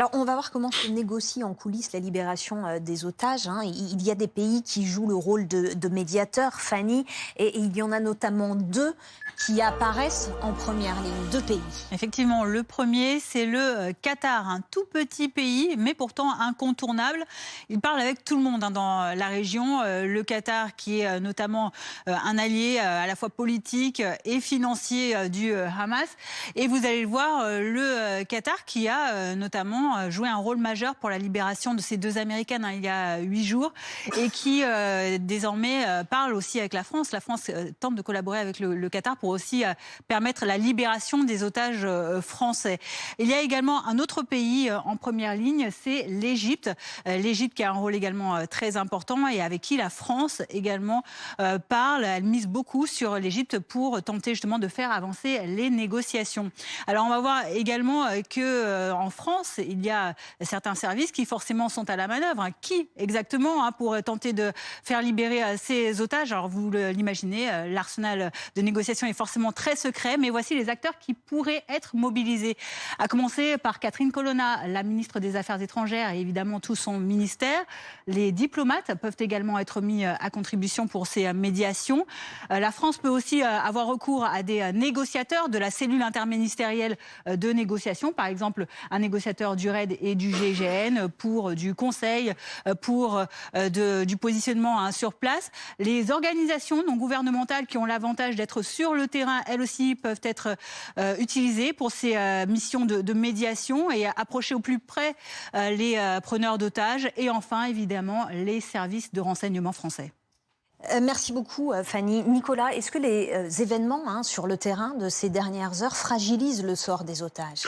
Alors, on va voir comment se négocie en coulisses la libération des otages. Il y a des pays qui jouent le rôle de médiateurs, Fanny, et il y en a notamment deux qui apparaissent en première ligne, deux pays. Effectivement, le premier, c'est le Qatar, un tout petit pays, mais pourtant incontournable. Il parle avec tout le monde dans la région. Le Qatar, qui est notamment un allié à la fois politique et financier du Hamas. Et vous allez le voir, le Qatar qui a notamment joué un rôle majeur pour la libération de ces deux Américaines il y a 8 jours et qui désormais parle aussi avec la France. La France tente de collaborer avec le Qatar pour aussi permettre la libération des otages français. Il y a également un autre pays en première ligne, c'est l'Égypte. L'Égypte qui a un rôle également très important et avec qui la France également parle. Elle mise beaucoup sur l'Égypte pour tenter justement de faire avancer les négociations. Alors on va voir également que en France, il y a certains services qui forcément sont à la manœuvre. Qui exactement pour tenter de faire libérer ces otages? Alors vous l'imaginez, l'arsenal de négociation est forcément très secret, mais voici les acteurs qui pourraient être mobilisés. À commencer par Catherine Colonna, la ministre des Affaires étrangères et évidemment tout son ministère. Les diplomates peuvent également être mis à contribution pour ces médiations. La France peut aussi avoir recours à des négociateurs de la cellule interministérielle de négociation, par exemple un négociateur du RAID et du GIGN pour du conseil, pour du positionnement sur place. Les organisations non gouvernementales qui ont l'avantage d'être sur le terrain, elles aussi peuvent être utilisées pour ces missions de médiation et approcher au plus près les preneurs d'otages. Et enfin, évidemment, les services de renseignement français. Merci beaucoup, Fanny. Nicolas, est-ce que les événements sur le terrain de ces dernières heures fragilisent le sort des otages ?